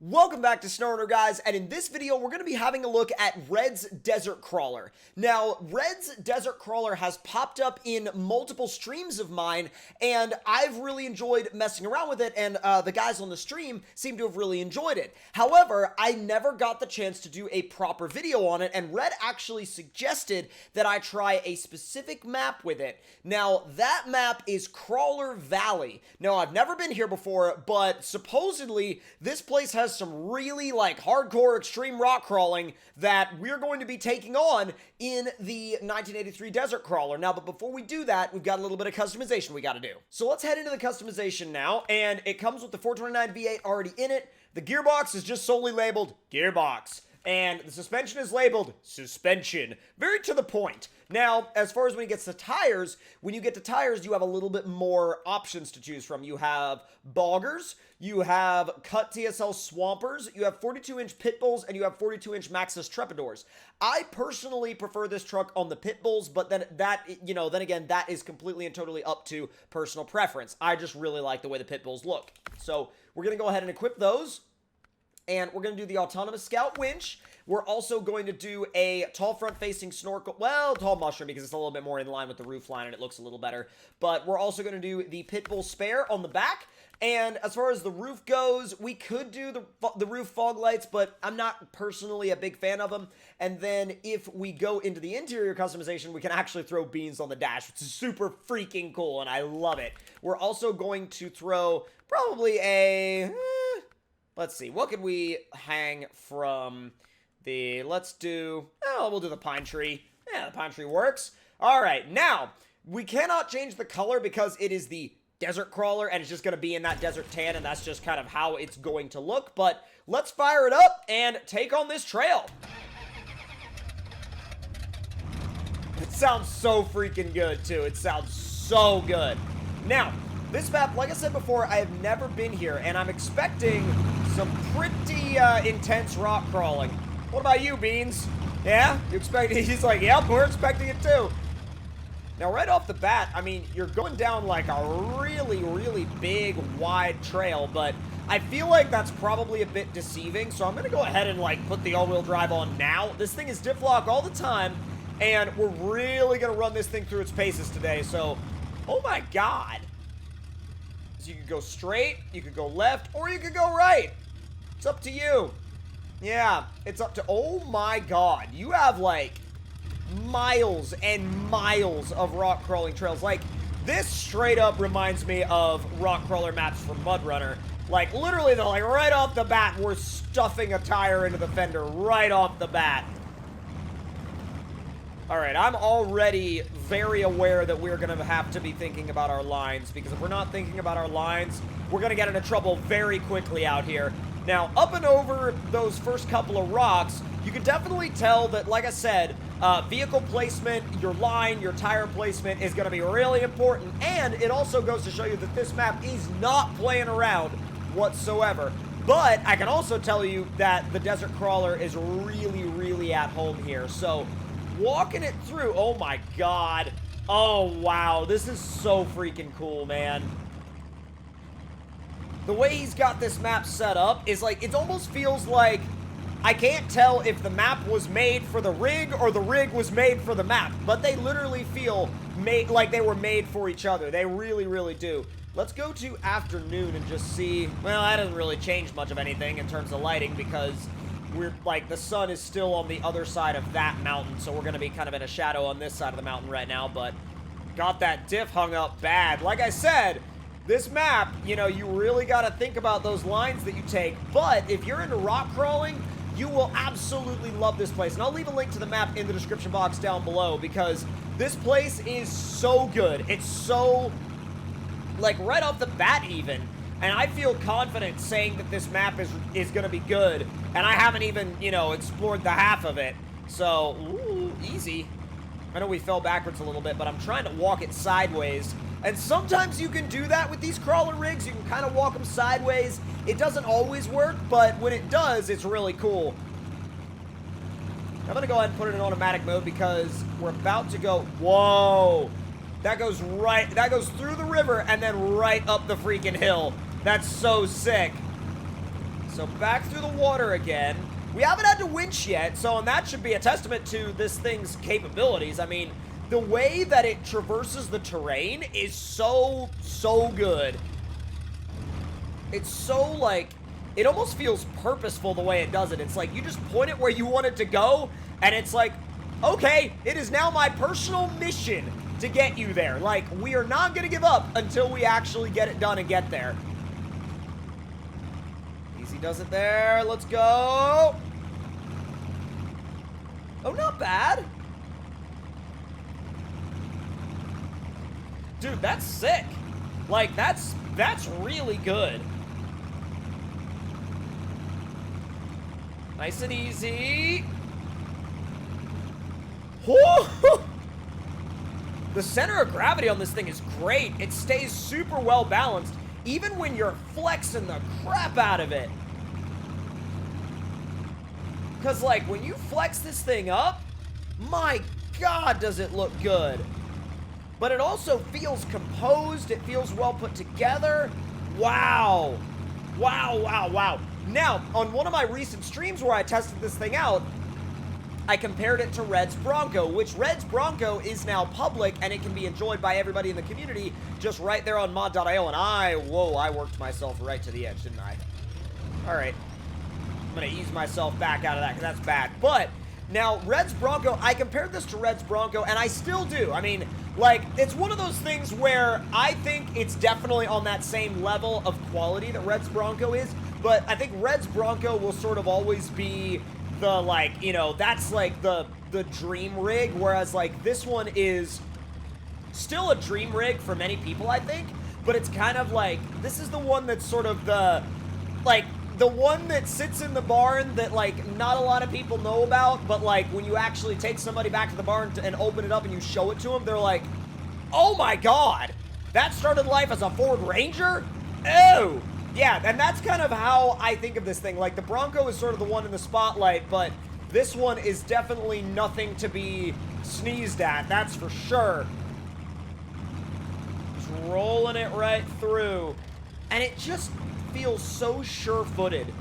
Welcome back to SnowRunner, guys, and in this video, we're going to be having a look at Red's Desert Crawler. Now, Red's Desert Crawler has popped up in multiple streams of mine, and I've really enjoyed messing around with it, and the guys on the stream seem to have really enjoyed it. However, I never got the chance to do a proper video on it, and Red actually suggested that I try a specific map with it. Now, that map is Krawler Valley. Now, I've never been here before, but supposedly, this place has some really hardcore extreme rock crawling that we're going to be taking on in the 1983 Desert Crawler. Now, but before we do that, we've got a little bit of customization we got to do. So let's head into the customization now, and it comes with the 429 V8 already in it. The gearbox is just solely labeled gearbox, and the suspension is labeled suspension. Very to the point. Now, as far as when it gets to tires, when you get to tires, you have a little bit more options to choose from. You have boggers, you have cut TSL swampers, you have 42-inch pit bulls, and you have 42-inch Maxxis Trepadors. I personally prefer this truck on the pit bulls, but then again, that is completely and totally up to personal preference. I just really like the way the pit bulls look. So we're going to go ahead and equip those. And we're going to do the autonomous scout winch. We're also going to do a tall front-facing snorkel. Well, tall mushroom because it's a little bit more in line with the roof line and it looks a little better. But we're also going to do the pit bull spare on the back. And as far as the roof goes, we could do the roof fog lights, but I'm not personally a big fan of them. And then if we go into the interior customization, we can actually throw beans on the dash, which is super freaking cool, and I love it. We're also going to throw probably a... let's see, what could we hang from the, we'll do the pine tree. Yeah, the pine tree works. All right, now, we cannot change the color because it is the Desert Crawler, and it's just going to be in that desert tan, and that's just kind of how it's going to look. But let's fire it up and take on this trail. It sounds so freaking good, too. It sounds so good. Now, this map, like I said before, I have never been here, and I'm expecting some pretty intense rock crawling. What about you, Beans? Yeah? You expect it? He's like, yep, we're expecting it too. Now, right off the bat, I mean, you're going down like a really, really big, wide trail, but I feel like that's probably a bit deceiving, so I'm going to go ahead and put the all-wheel drive on now. This thing is diff lock all the time, and we're really going to run this thing through its paces today, so, oh my god. So you could go straight, you could go left, or you could go right. It's up to you. Yeah, it's up to... Oh my god. You have, miles and miles of rock crawling trails. This straight up reminds me of rock crawler maps from MudRunner. Literally, though, right off the bat, we're stuffing a tire into the fender right off the bat. Alright, I'm already very aware that we're going to have to be thinking about our lines, because if we're not thinking about our lines, we're going to get into trouble very quickly out here. Now, up and over those first couple of rocks, you can definitely tell that, like I said, vehicle placement, your line, your tire placement is going to be really important, and it also goes to show you that this map is not playing around whatsoever. But I can also tell you that the Desert Crawler is really, really at home here, so... walking it through, oh my god. Oh wow, this is so freaking cool, man. The way he's got this map set up is it almost feels like I can't tell if the map was made for the rig or the rig was made for the map, but they literally feel like they were made for each other. They really, really do. Let's go to afternoon and just see. Well, that doesn't really change much of anything in terms of lighting because we're the sun is still on the other side of that mountain, so we're going to be kind of in a shadow on this side of the mountain right now, but got that diff hung up bad. Like I said, this map, you really got to think about those lines that you take, but if you're into rock crawling, you will absolutely love this place, and I'll leave a link to the map in the description box down below, because this place is so good. It's so, right off the bat even. And I feel confident saying that this map is going to be good. And I haven't even, explored the half of it. So, ooh, easy. I know we fell backwards a little bit, but I'm trying to walk it sideways. And sometimes you can do that with these crawler rigs. You can kind of walk them sideways. It doesn't always work, but when it does, it's really cool. I'm going to go ahead and put it in automatic mode because we're about to go... Whoa! That goes through the river and then right up the freaking hill. That's so sick. So back through the water again. We haven't had to winch yet, so and that should be a testament to this thing's capabilities. I mean, the way that it traverses the terrain is so good. It's so, like, it almost feels purposeful the way it does it. It's like you just point it where you want it to go, and it's like, okay, it is now my personal mission to get you there. Like, we are not going to give up until we actually get it done and get there. Easy does it there. Let's go. Oh, not bad. Dude, that's sick. Like, that's really good. Nice and easy. Whoa! The center of gravity on this thing is great. It stays super well balanced, even when you're flexing the crap out of it. Because, like, when you flex this thing up, my God, does it look good. But it also feels composed. It feels well put together. Wow. Wow, wow, wow. Now, on one of my recent streams where I tested this thing out, I compared it to Red's Bronco, which Red's Bronco is now public, and it can be enjoyed by everybody in the community just right there on mod.io, and I worked myself right to the edge, didn't I? All right. I'm going to ease myself back out of that, because that's bad. But, now, Red's Bronco, I compared this to Red's Bronco, and I still do. I mean, like, it's one of those things where I think it's definitely on that same level of quality that Red's Bronco is, but I think Red's Bronco will sort of always be the, like, you know, that's like the dream rig, whereas, like, this one is still a dream rig for many people, I think, but it's kind of like, this is the one that's sort of the, like, the one that sits in the barn that, like, not a lot of people know about, but, like, when you actually take somebody back to the barn and open it up and you show it to them, they're like, oh my God, that started life as a Ford Ranger? Oh! Yeah, and that's kind of how I think of this thing. Like, the Bronco is sort of the one in the spotlight, but this one is definitely nothing to be sneezed at, that's for sure. Just rolling it right through. And it just feels so sure-footed.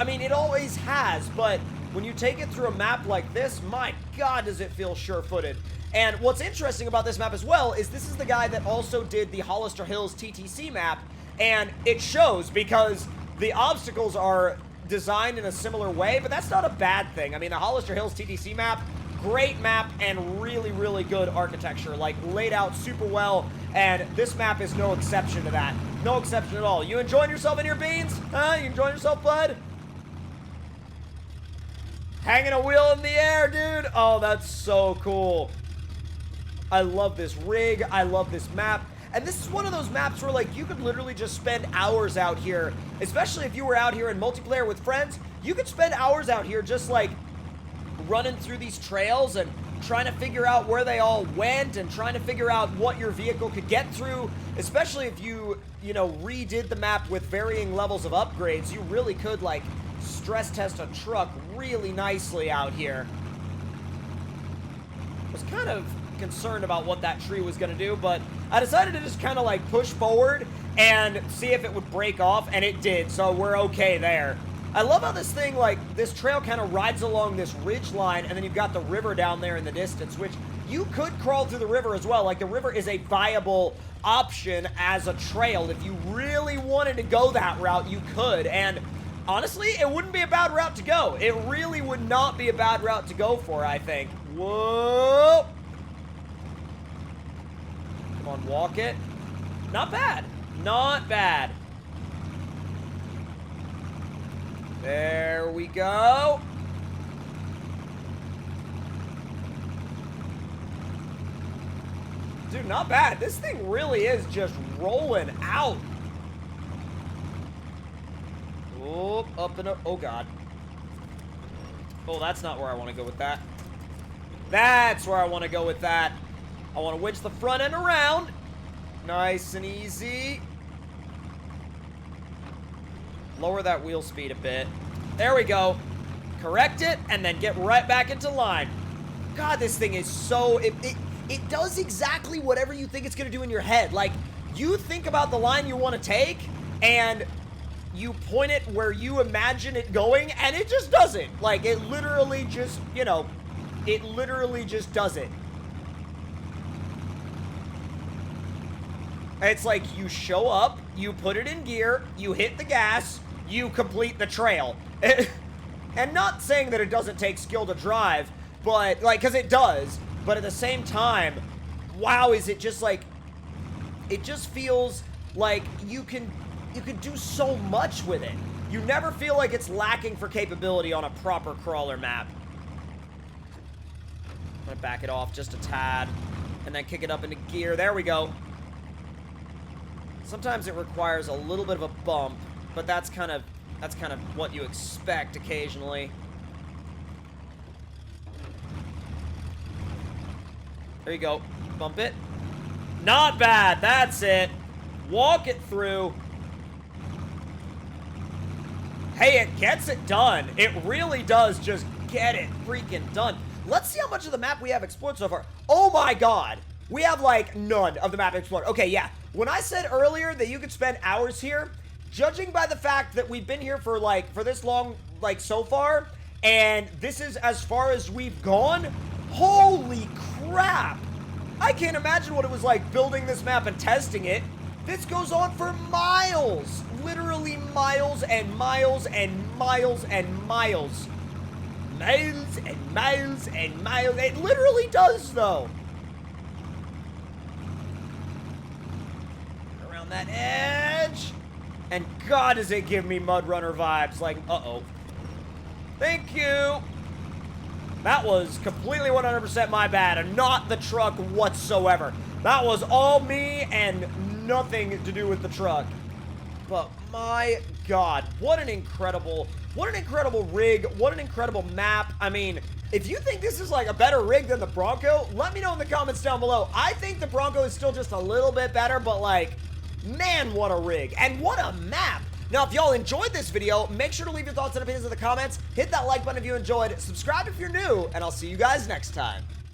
I mean, it always has, but when you take it through a map like this, my God, does it feel sure-footed. And what's interesting about this map as well is this is the guy that also did the Hollister Hills TTC map, and it shows because the obstacles are designed in a similar way, but that's not a bad thing. I mean, the Hollister Hills TTC map, great map and really, really good architecture, like laid out super well, and this map is no exception to that. No exception at all. You enjoying yourself in your beans? Huh? You enjoying yourself, bud? Hanging a wheel in the air, dude. Oh, that's so cool. I love this rig. I love this map. And this is one of those maps where, like, you could literally just spend hours out here, especially if you were out here in multiplayer with friends. You could spend hours out here just, like, running through these trails and trying to figure out where they all went and trying to figure out what your vehicle could get through, especially if you know, redid the map with varying levels of upgrades. You really could, like, stress test a truck really nicely out here. I was kind of concerned about what that tree was going to do, but I decided to just kind of, like, push forward and see if it would break off, and it did, so we're okay there. I love how this thing, like, this trail kind of rides along this ridge line, and then you've got the river down there in the distance, which you could crawl through the river as well. Like, the river is a viable option as a trail. If you really wanted to go that route, you could, and honestly, it wouldn't be a bad route to go. It really would not be a bad route to go for, I think. Whoa! Come on, walk it. Not bad. Not bad. There we go. Dude, not bad. This thing really is just rolling out. Oh, up and up. Oh, God. Oh, that's not where I want to go with that. That's where I want to go with that. I want to winch the front end around. Nice and easy. Lower that wheel speed a bit. There we go. Correct it, and then get right back into line. God, this thing is so... It does exactly whatever you think it's going to do in your head. Like, you think about the line you want to take, and you point it where you imagine it going, and it just doesn't. Like, it literally just, you know, it literally just does it. It's like you show up, you put it in gear, you hit the gas, you complete the trail. And not saying that it doesn't take skill to drive, but, like, because it does, but at the same time, wow, is it just, like, it just feels like you can do so much with it. You never feel like it's lacking for capability on a proper crawler map. I'm gonna back it off just a tad, and then kick it up into gear. There we go. Sometimes it requires a little bit of a bump, but that's kind of what you expect occasionally. There you go. Bump it. Not bad. That's it. Walk it through. Hey, it gets it done. It really does just get it freaking done. Let's see how much of the map we have explored so far. Oh my god. We have, like, none of the map explored. Okay, yeah. When I said earlier that you could spend hours here, judging by the fact that we've been here for, like, for this long, like, so far, and this is as far as we've gone, holy crap. I can't imagine what it was like building this map and testing it. This goes on for miles. Literally miles and miles and miles and miles. Miles and miles and miles. It literally does, though. Around that edge. And God, does it give me Mud Runner vibes. Like, uh-oh. Thank you. That was completely 100% my bad, and not the truck whatsoever. That was all me and nothing to do with the truck. But my God, what an incredible rig, what an incredible map. I mean, if you think this is like a better rig than the Bronco, let me know in the comments down below. I think the Bronco is still just a little bit better, but like, man, what a rig, and what a map. Now, if y'all enjoyed this video, make sure to leave your thoughts and opinions in the comments. Hit that like button if you enjoyed, subscribe if you're new, and I'll see you guys next time.